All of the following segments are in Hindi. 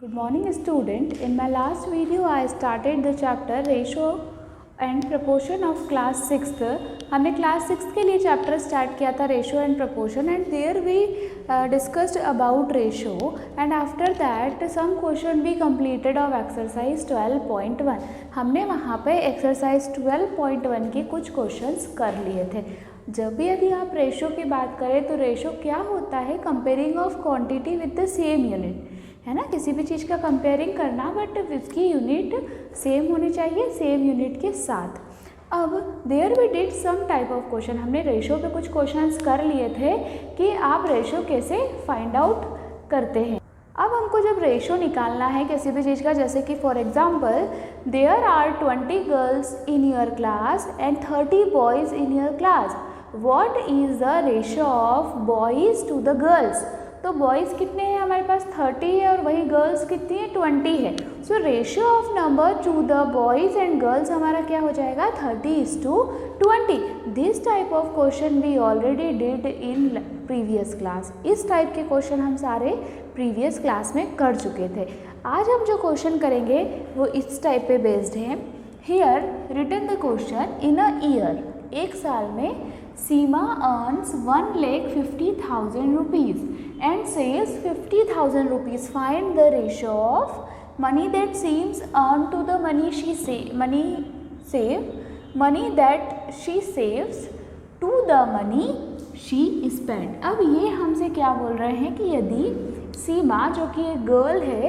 Good morning student. In my last video I started the chapter ratio and proportion of class 6th. हमने क्लास 6 के लिए चैप्टर स्टार्ट किया था ratio and proportion and there we discussed about ratio and after that some question we completed of exercise 12.1. हमने वहाँ पे एक्सरसाइज 12.1 के कुछ क्वेश्चंस कर लिए थे. जब भी यदि आप रेशो की बात करें तो रेशो क्या होता है? Comparing of quantity with the same unit, है ना. किसी भी चीज़ का कंपेयरिंग करना बट इसकी यूनिट सेम होनी चाहिए, सेम यूनिट के साथ. अब there we did some type of question. हमने रेशो पे कुछ क्वेश्चंस कर लिए थे कि आप रेशो कैसे फाइंड आउट करते हैं. अब हमको जब रेशो निकालना है किसी भी चीज़ का, जैसे कि for example there are 20 girls in your class and 30 boys in your class. What is the ratio of boys to the girls. तो बॉयज़ कितने हैं हमारे पास? 30 है और वही गर्ल्स कितनी है? 20 है. So ratio of number to the boys and girls हमारा क्या हो जाएगा? 30:20. This type of question we already did in previous class. इस टाइप के क्वेश्चन हम सारे प्रीवियस क्लास में कर चुके थे. आज हम जो क्वेश्चन करेंगे वो इस टाइप पे बेस्ड है. Here written the question in a year. एक साल में Seema earns 1,50,000 rupees and saves 50,000 rupees. Find the ratio of money that seems earned to the money that she saves to the money she spent. अब ये हमसे क्या बोल रहे हैं कि यदि सीमा जो कि एक गर्ल है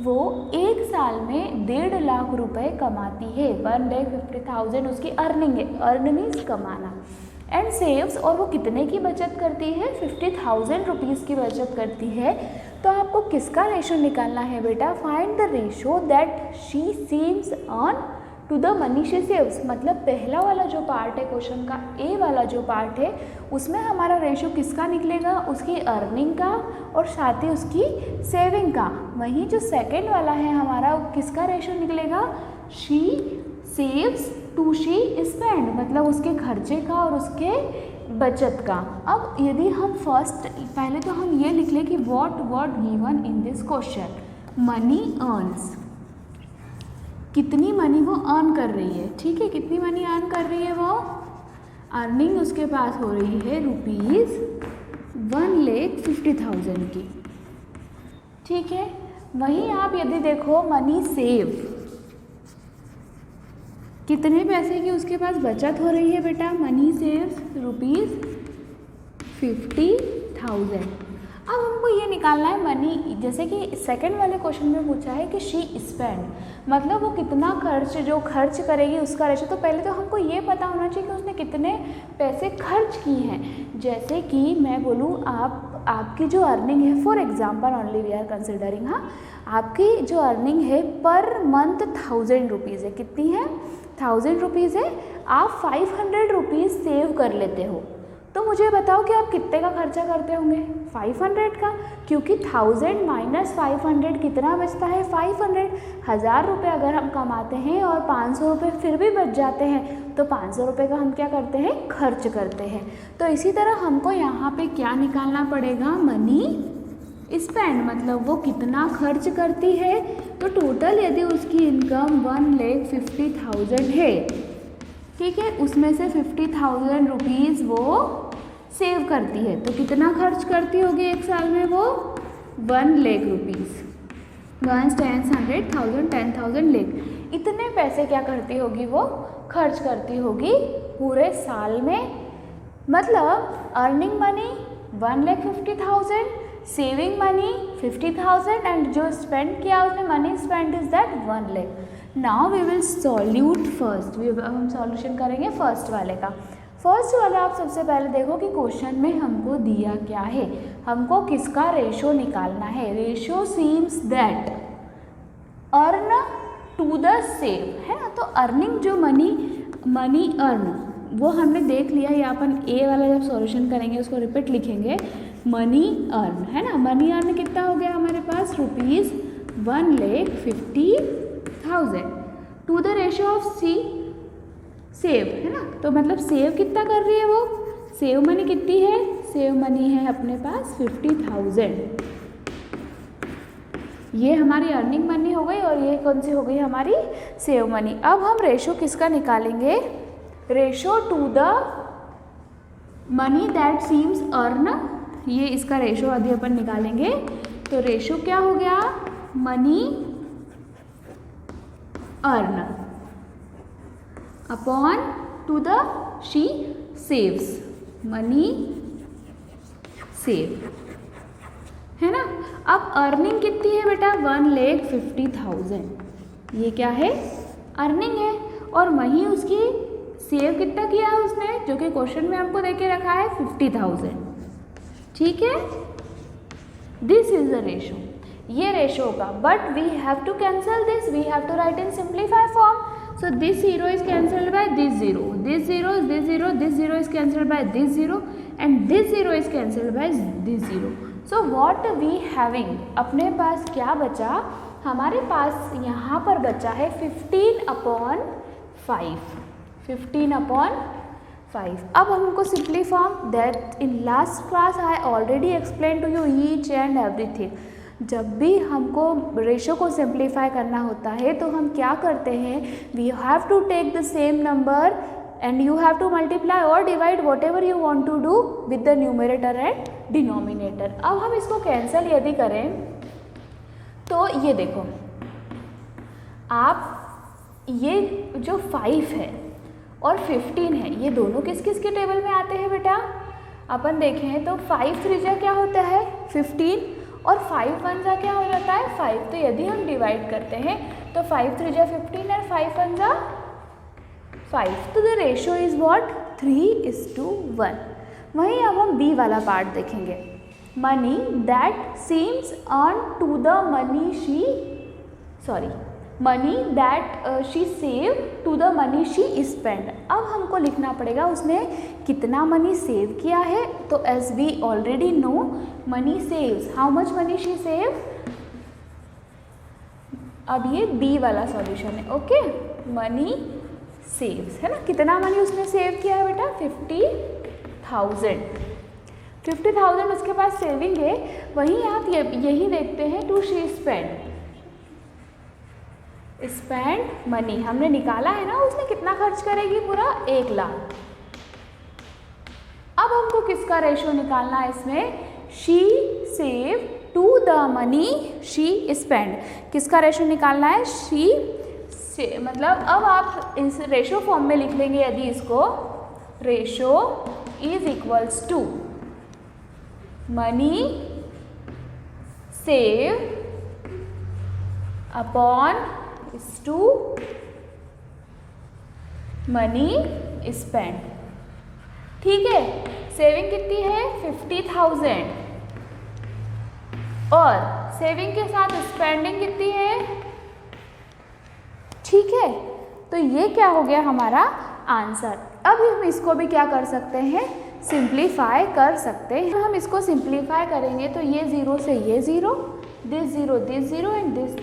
वो एक साल में 1.5 लाख रुपए कमाती है, 1,50,000 उसकी अर्निंग है. अर्न मीन्स कमाना. एंड सेव्स, और वो कितने की बचत करती है? 50,000 रुपीज़ की बचत करती है. तो आपको किसका रेशो निकालना है बेटा? Find the ratio that she seems earn to the money she saves. मतलब पहला वाला जो पार्ट है क्वेश्चन का, ए वाला जो पार्ट है, उसमें हमारा रेशो किसका निकलेगा? उसकी अर्निंग का और साथ ही उसकी सेविंग का. वहीं जो सेकेंड वाला है हमारा, किसका रेशो निकलेगा? She saves to she spend, मतलब उसके खर्चे का और उसके बचत का. अब यदि हम पहले तो हम ये लिख लें कि what given in this question. Money earns, कितनी मनी वो अर्न कर रही है. ठीक है, कितनी मनी अर्न कर रही है वो? अर्निंग उसके पास हो रही है ₹1,50,000 की. ठीक है. वहीं आप यदि देखो मनी सेव, कितने पैसे की उसके पास बचत हो रही है बेटा? Money saves ₹50,000. अब हमको ये निकालना है मनी, जैसे कि सेकंड वाले क्वेश्चन में पूछा है कि शी स्पेंड, मतलब वो कितना जो खर्च करेगी उसका रेशो. तो पहले तो हमको ये पता होना चाहिए कि उसने कितने पैसे खर्च किए हैं. जैसे कि मैं बोलूँ आपकी जो अर्निंग है, for example only we are considering, हाँ, आपकी जो अर्निंग है पर मंथ 1,000 रुपीज़ है. कितनी है? 1,000 रुपीज़ है. आप 500 रुपीज़ सेव कर लेते हो. तो मुझे बताओ कि आप कितने का खर्चा करते होंगे? 500 का, क्योंकि 1,000 माइनस 500 कितना बचता है? 500. 1,000 रुपये अगर हम कमाते हैं और 500 रुपये फिर भी बच जाते हैं, तो 500 रुपये का हम क्या करते हैं? खर्च करते हैं. तो इसी तरह हमको यहाँ पे क्या निकालना पड़ेगा? मनी स्पेंड, मतलब वो कितना खर्च करती है. तो टोटल यदि उसकी इनकम 1,50,000 है, ठीक है, उसमें से 50,000 रुपीज़ वो सेव करती है, तो कितना खर्च करती होगी एक साल में वो? 1 लाख रुपीज़. 1 10 100 10,000 लाख. इतने पैसे क्या करती होगी वो? खर्च करती होगी पूरे साल में. मतलब earning money 1,50,000, saving money 50,000 and जो स्पेंड किया उसने money spend is that 1 lakh. Now we will solute first. हम सॉल्यूशन करेंगे फर्स्ट वाले का. फर्स्ट वाला आप सबसे पहले देखो कि क्वेश्चन में हमको दिया क्या है. हमको किसका रेशो निकालना है? Ratio seems that earn to the save, है ना. तो अर्निंग जो मनी अर्न वो हमने देख लिया. ये अपन ए वाला जब सॉल्यूशन करेंगे उसको रिपीट लिखेंगे. मनी अर्न, है ना. मनी अर्न कितना हो गया हमारे पास? ₹1,50,000 to the ratio of she save, है ना. तो मतलब सेव कितना कर रही है वो? सेव मनी कितनी है? सेव मनी है अपने पास 50,000. ये हमारी अर्निंग मनी हो गई और ये कौन सी हो गई हमारी सेव मनी। अब हम रेशो किसका निकालेंगे, ratio two the money that seems earn, ये इसका रेशो अभी अपन निकालेंगे। तो रेशो क्या हो गया, money earn upon two the she saves, money save है ना। अब अर्निंग कितनी है बेटा, 1,50,000, ये क्या है अर्निंग है। और वहीं उसकी सेव कितना किया है उसने, जो कि क्वेश्चन में हमको देके रखा है 50,000, ठीक है। दिस इज द रेशो, ये रेशो होगा। But we have to cancel this, we have to write in simplify form. So this 0 is cancelled by this 0, this 0, this 0, this 0 is cancelled by this 0 and this 0 is cancelled by this 0. So what we having, अपने पास क्या बचा, हमारे पास यहाँ पर बचा है 15/5, 15/5। अब हमको simply form that in last class I already explain to you each and everything. जब भी हमको रेशो को सिंप्लीफाई करना होता है तो हम क्या करते हैं, we have to take the same number and you have to multiply और divide whatever you want to do with the numerator and denominator. अब हम इसको कैंसिल यदि करें तो ये देखो आप, ये जो 5 है और 15 है, ये दोनों किस किस के टेबल में आते हैं बेटा, अपन देखें तो 5 3 क्या होता है 15 और 5 1 क्या हो जाता है 5। तो यदि हम डिवाइड करते हैं तो 5 3 15 और 5 1 5। तो द रेशो इज व्हाट 3:1। वहीं अब हम बी वाला पार्ट देखेंगे, money that seems earn to the money that she save to the money she spend. अब हमको लिखना पड़ेगा उसने कितना मनी सेव किया है। तो as we already know money saves, how much money she save. अब ये बी वाला सॉल्यूशन है, ओके। मनी सेव्स है ना, कितना मनी उसने सेव किया है बेटा 50,000 उसके पास सेविंग है। वहीं आप यही देखते हैं टू शी स्पेंड मनी, हमने निकाला है ना उसने कितना खर्च करेगी, पूरा 1 लाख। अब हमको किसका रेशो निकालना है इसमें, she save to the money she spend, किसका रेशो निकालना है, शी से, मतलब अब आप इस रेशो फॉर्म में लिख लेंगे यदि इसको, ratio is equals to money save upon is to money spend, ठीक है। सेविंग कितनी है 50,000 और सेविंग के साथ स्पेंडिंग कितनी है, ठीक है। तो ये क्या हो गया हमारा आंसर। अब हम इसको भी क्या कर सकते हैं, सिंप्लीफाई कर सकते हैं। हम इसको सिंप्लीफाई करेंगे तो ये 0 से ये 0, दिस 0 एंड दिस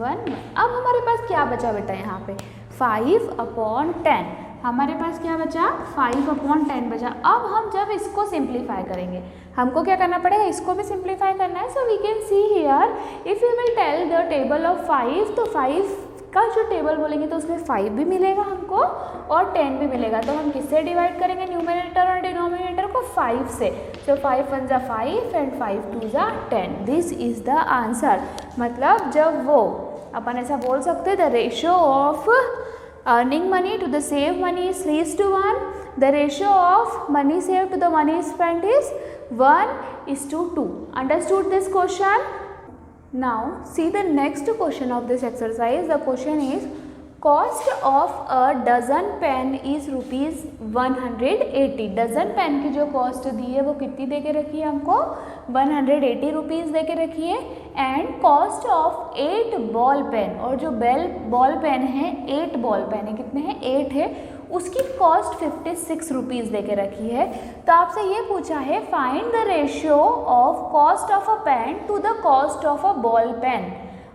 1। अब हमारे पास क्या बचा बेटा, यहाँ पे 5/10, हमारे पास क्या बचा 5/10 बचा। अब हम जब इसको सिंप्लीफाई करेंगे, हमको क्या करना पड़ेगा, इसको भी सिंप्लीफाई करना है। So we can see here, if you will tell the table of 5, तो 5 का जो टेबल बोलेंगे तो उसमें 5 भी मिलेगा हमको और 10 भी मिलेगा। तो हम किससे डिवाइड करेंगे न्यूमरेटर और डिनोमिनेटर को, 5 से। तो 5 1 5 and 5 2 10। This is the answer. मतलब जब वो अपन ऐसा बोल सकते, the ratio of earning money to the save money is 3:1, the ratio of money save to the money spend is 1:2। Understood this question? Now see the next question of this exercise. The question is, cost of a dozen pen is ₹180। Dozen pen की जो कॉस्ट दी है वो कितनी दे के रखी है हमको, 180 रुपीज़ दे के रखी है। And cost of 8 ball pen, और जो बॉल पेन है 8 बॉल पेन है, कितने हैं 8 है, उसकी कॉस्ट 56 रुपीज़ दे के रखी है। तो आपसे ये पूछा है, find the ratio of cost of a pen to the cost of a ball pen.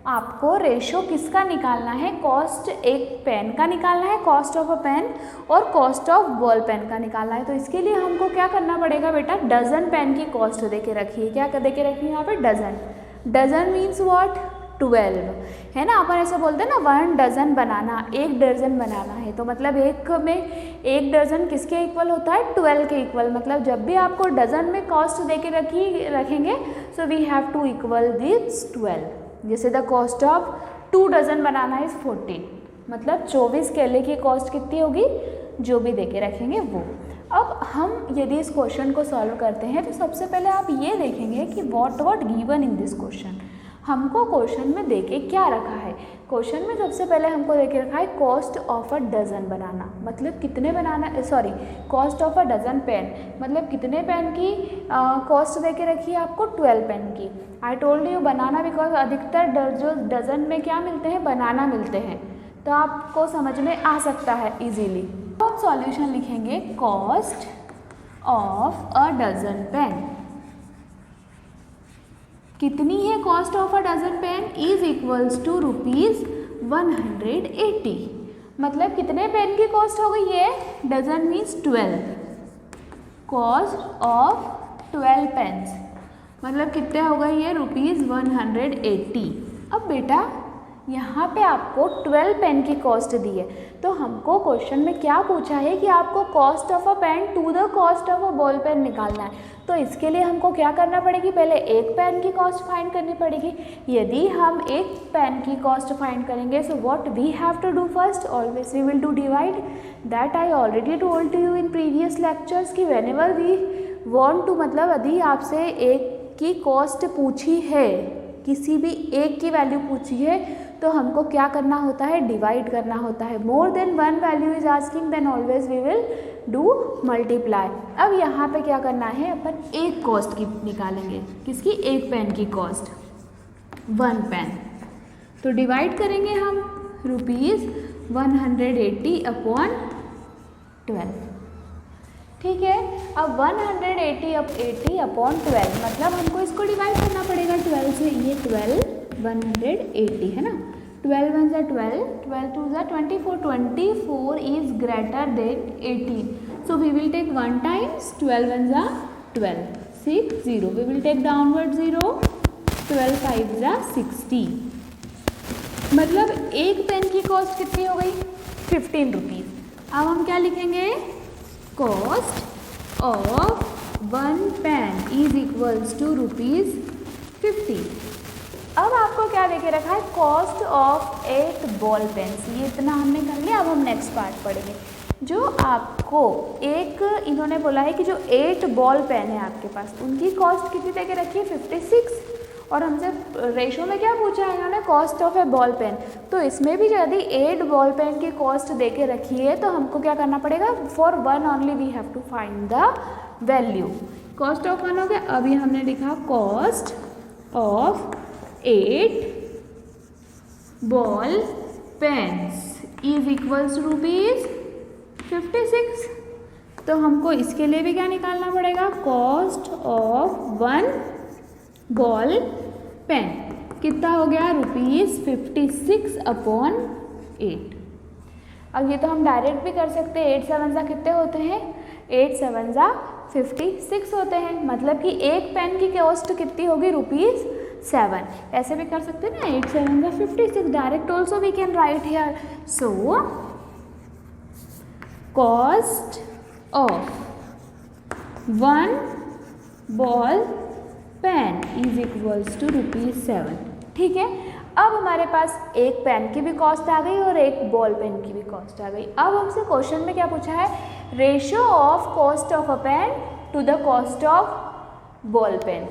आपको रेशो किसका निकालना है, कॉस्ट एक पेन का निकालना है, कॉस्ट ऑफ अ पेन, और कॉस्ट ऑफ बॉल पेन का निकालना है। तो इसके लिए हमको क्या करना पड़ेगा बेटा, डजन पेन की कॉस्ट दे के रखी है। क्या दे के रखी है यहाँ पे, डजन। डजन मीन्स व्हाट, 12 है ना। अपन ऐसे बोलते हैं ना 1 डज़न बनाना, 1 दर्जन बनाना है, तो मतलब एक में 1 दर्जन किसके इक्वल होता है, 12 के इक्वल। मतलब जब भी आपको डज़न में कॉस्ट दे के रखेंगे so we have to equal this 12। जैसे the cost of 2 dozen banana is 14, मतलब 24 केले की कॉस्ट कितनी होगी, जो भी दे के रखेंगे वो। अब हम यदि इस क्वेश्चन को सॉल्व करते हैं तो सबसे पहले आप ये देखेंगे कि what given in this question. हमको क्वेश्चन में देके क्या रखा है, क्वेश्चन में सबसे पहले हमको देके रखा है cost of a dozen banana, मतलब कितने banana, sorry cost of a dozen pen, मतलब कितने पेन की कॉस्ट देके रखी है आपको, 12 पेन की। I told you banana because अधिकतर डज़न में क्या मिलते हैं, बनाना मिलते हैं, तो आपको समझ में आ सकता है इजीली। तो हम सॉल्यूशन लिखेंगे cost of a dozen pen, कितनी है cost of a dozen pen, is equals to ₹180। मतलब कितने पेन की कॉस्ट हो गई है, dozen means 12, cost of 12 pens, मतलब कितने हो गई है, ₹180। अब बेटा यहाँ पे आपको 12 पेन की कॉस्ट दी है, तो हमको क्वेश्चन में क्या पूछा है कि आपको cost of a pen to the cost of a ball pen निकालना है। तो इसके लिए हमको क्या करना पड़ेगी, पहले एक पेन की कॉस्ट फाइंड करनी पड़ेगी। यदि हम एक पेन की कॉस्ट फाइंड करेंगे so what we have to do first, always we will do divide. That I already told to you in previous lectures कि व्हेनेवर वी वांट टू, मतलब यदि आपसे एक की कॉस्ट पूछी है, किसी भी एक की वैल्यू पूछी है, तो हमको क्या करना होता है, डिवाइड करना होता है। More than one value is asking then always we will do multiply. अब यहाँ पे क्या करना है, अपन एक कॉस्ट की निकालेंगे, किसकी, एक पेन की कॉस्ट, 1 पेन, तो डिवाइड करेंगे हम ₹180 अपॉन 12, ठीक है। अब 180 अपॉन 12, मतलब हमको इसको डिवाइड करना पड़ेगा 12 से, ये 12 180 है ना, 12 1 ज़ा 12, 12 2 ज़ा 24, 24 is greater than 18, so we will take 1 times 12 1 ज़ा 12, 6 0, वी विल टेक डाउनवर्ड 0, 12 5 ज़ा 60, मतलब एक पेन की कॉस्ट कितनी हो गई, 15 रुपीज़। अब हम क्या लिखेंगे, cost of 1 pen is equals to ₹50। अब आपको क्या देके रखा है, कॉस्ट ऑफ 8 बॉल पेन्स, ये इतना हमने कर लिया। अब हम नेक्स्ट पार्ट पढ़ेंगे। जो आपको एक इन्होंने बोला है कि जो 8 बॉल पेन है आपके पास, उनकी कॉस्ट कितनी देके रखी है, 56, और हमसे रेशो में क्या पूछा है इन्होंने, cost of a ball pen. तो इसमें भी यदि 8 बॉल पेन की कॉस्ट देके रखी है तो हमको क्या करना पड़ेगा, for 1 only we have to find the value. Cost of 1 हो गया। अभी हमने लिखा cost of 8 ball pens is equals to ₹56। तो हमको इसके लिए भी क्या निकालना पड़ेगा, कॉस्ट ऑफ 1 बॉल पेन कितना हो गया, ₹56 अपॉन 8। अब ये तो हम डायरेक्ट भी कर सकते हैं, 8 7 ज़ा कितने होते हैं, 8 7 ज़ा 56 होते हैं, मतलब कि एक पेन की कॉस्ट कितनी होगी, ₹7। ऐसे भी कर सकते हैं ना, 8 7 ज़ा 56, direct also we can write here. So cost of 1 ball pen is equals to ₹7, ठीक है। अब हमारे पास एक पेन की भी कॉस्ट आ गई और एक बॉल पेन की भी कॉस्ट आ गई। अब हमसे क्वेश्चन में क्या पूछा है, ratio of cost of a pen to the cost of ball pen.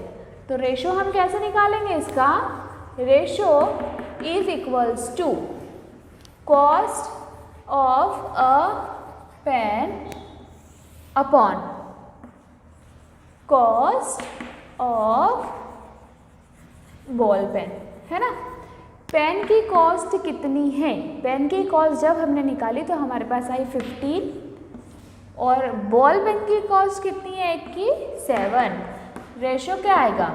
तो रेशियो हम कैसे निकालेंगे इसका, ratio is equals to cost of a pen upon cost of ball pen, है ना। पेन की कॉस्ट कितनी है, पेन की कॉस्ट जब हमने निकाली तो हमारे पास आई 15, और बॉल पेन की कॉस्ट कितनी है, एक की 7। रेशियो क्या आएगा,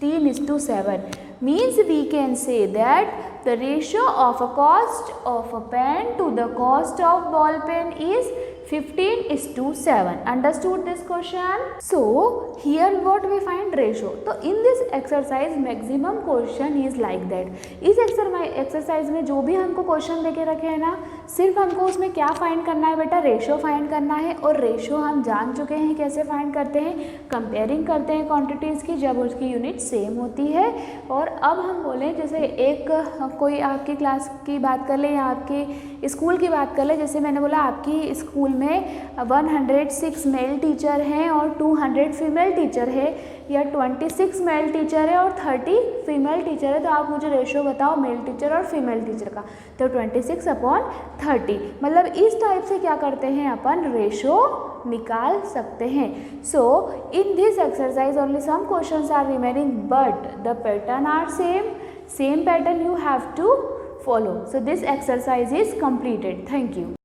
15:7, means we can say that the ratio of a cost of a pen to the cost of ball pen is 15:7. Understood this question? So here what we find ratio. तो in this exercise maximum question is like that. इस एक्सरसाइज में जो भी हमको क्वेश्चन देके रखे हैं ना, सिर्फ हमको उसमें क्या फाइंड करना है बेटा, रेशो फाइंड करना है। और रेशो हम जान चुके हैं कैसे फाइंड करते हैं, कंपेयरिंग करते हैं क्वांटिटीज़ की जब उसकी यूनिट सेम होती है। और अब हम बोलें जैसे एक कोई आपकी क्लास की बात कर ले या आपकी स्कूल की बात कर ले, जैसे मैंने बोला आपकी स्कूल में 106 मेल टीचर हैं और 200 फीमेल टीचर है, या 26 मेल टीचर है और 30 फीमेल टीचर है, तो आप मुझे रेशो बताओ मेल टीचर और फीमेल टीचर का। तो 26/30, मतलब इस टाइप से क्या करते हैं अपन, रेशो निकाल सकते हैं। So in this exercise only some questions are remaining but the pattern are same pattern you have to follow. So this exercise is completed. Thank you.